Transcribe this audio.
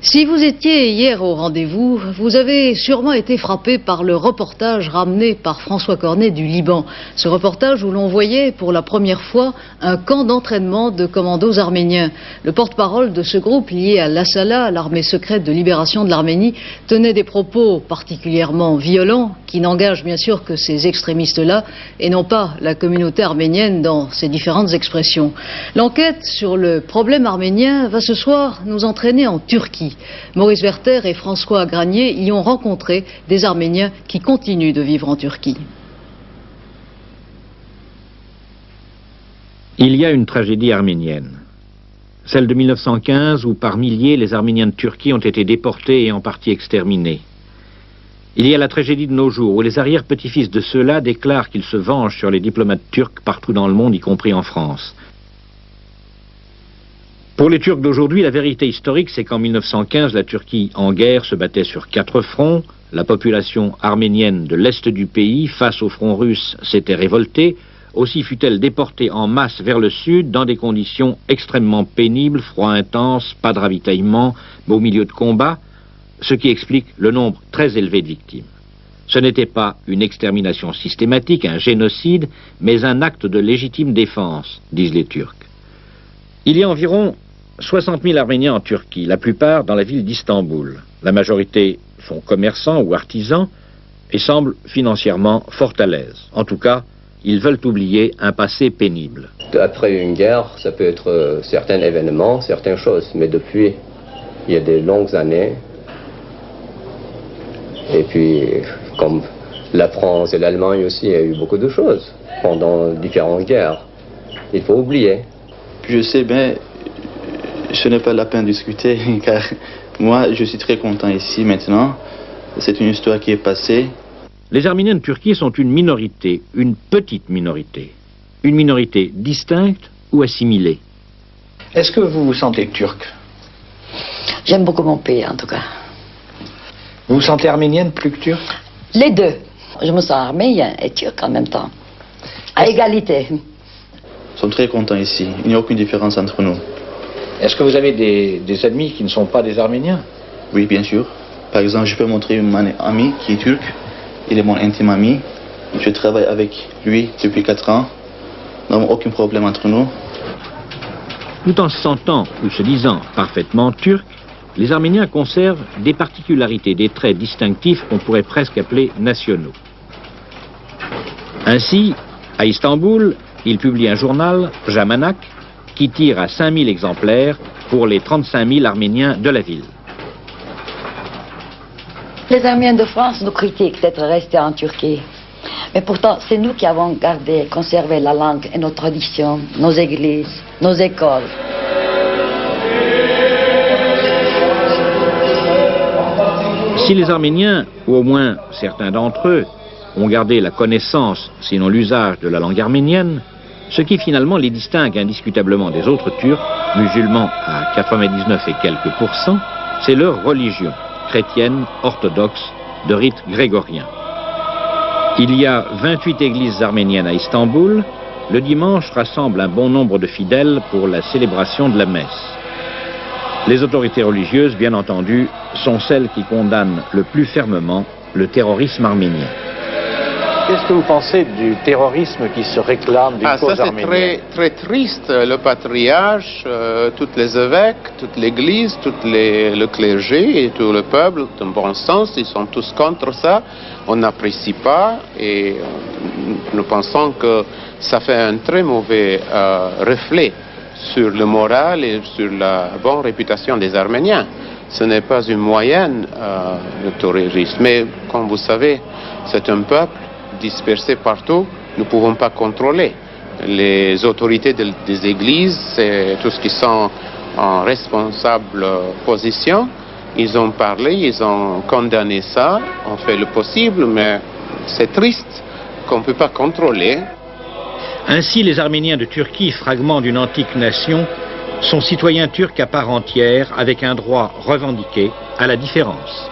Si vous étiez hier au rendez-vous, vous avez sûrement été frappé par le reportage ramené par François Cornet du Liban. Ce reportage où l'on voyait pour la première fois un camp d'entraînement de commandos arméniens. Le porte-parole de ce groupe lié à l'Assala, l'armée secrète de libération de l'Arménie, tenait des propos particulièrement violents qui n'engagent bien sûr que ces extrémistes-là et non pas la communauté arménienne dans ses différentes expressions. L'enquête sur le problème arménien va ce soir nous entraîner en Turquie. Maurice Werther et François Granier y ont rencontré des Arméniens qui continuent de vivre en Turquie. Il y a une tragédie arménienne. Celle de 1915 où par milliers les Arméniens de Turquie ont été déportés et en partie exterminés. Il y a la tragédie de nos jours où les arrière-petits-fils de ceux-là déclarent qu'ils se vengent sur les diplomates turcs partout dans le monde, y compris en France. Pour les Turcs d'aujourd'hui, la vérité historique, c'est qu'en 1915, la Turquie en guerre se battait sur 4 fronts. La population arménienne de l'est du pays, face au front russe, s'était révoltée. Aussi fut-elle déportée en masse vers le sud, dans des conditions extrêmement pénibles, froid intense, pas de ravitaillement, au milieu de combats, ce qui explique le nombre très élevé de victimes. Ce n'était pas une extermination systématique, un génocide, mais un acte de légitime défense, disent les Turcs. Il y a environ 60 000 Arméniens en Turquie, la plupart dans la ville d'Istanbul. La majorité sont commerçants ou artisans et semblent financièrement fort à l'aise. En tout cas, ils veulent oublier un passé pénible. Après une guerre, ça peut être certains événements, certaines choses, mais depuis, il y a des longues années. Et puis, comme la France et l'Allemagne aussi, il y a eu beaucoup de choses pendant différentes guerres. Il faut oublier. Je sais bien, ce n'est pas la peine de discuter, car moi, je suis très content ici maintenant. C'est une histoire qui est passée. Les Arméniens de Turquie sont une minorité, une petite minorité. Une minorité distincte ou assimilée. Est-ce que vous vous sentez turc? J'aime beaucoup mon pays, en tout cas. Vous vous sentez arménienne plus que turque? Les deux. Je me sens arménien et turc en même temps. À égalité. Nous sommes très contents ici. Il n'y a aucune différence entre nous. Est-ce que vous avez des amis qui ne sont pas des Arméniens? Oui, bien sûr. Par exemple, je peux montrer mon ami qui est turc. Il est mon intime ami. Je travaille avec lui depuis 4 ans. Nous n'avons aucun problème entre nous. Tout en se sentant ou se disant parfaitement turcs, les Arméniens conservent des particularités, des traits distinctifs qu'on pourrait presque appeler nationaux. Ainsi, à Istanbul, ils publient un journal, Jamanak, qui tire à 5000 exemplaires pour les 35 000 Arméniens de la ville. Les Arméniens de France nous critiquent d'être restés en Turquie. Mais pourtant, c'est nous qui avons gardé, conservé la langue et nos traditions, nos églises, nos écoles. Si les Arméniens, ou au moins certains d'entre eux, ont gardé la connaissance, sinon l'usage de la langue arménienne, ce qui finalement les distingue indiscutablement des autres Turcs, musulmans à 99 et quelques %, c'est leur religion, chrétienne, orthodoxe, de rite grégorien. Il y a 28 églises arméniennes à Istanbul. Le dimanche rassemble un bon nombre de fidèles pour la célébration de la messe. Les autorités religieuses, bien entendu, sont celles qui condamnent le plus fermement le terrorisme arménien. Qu'est-ce que vous pensez du terrorisme qui se réclame d'une cause arménienne? C'est très triste. Le patriarche, tous les évêques, toute l'église, le clergé et tout le peuple, dans bon sens, ils sont tous contre ça. On n'apprécie pas et nous pensons que ça fait un très mauvais reflet sur le moral et sur la bonne réputation des Arméniens. Ce n'est pas une moyenne de terrorisme, mais comme vous savez, c'est un peuple dispersés partout, nous ne pouvons pas contrôler. Les autorités des églises, c'est tous qui sont en responsable position, ils ont parlé, ils ont condamné ça, on fait le possible, mais c'est triste qu'on ne peut pas contrôler. Ainsi, les Arméniens de Turquie, fragment d'une antique nation, sont citoyens turcs à part entière avec un droit revendiqué à la différence.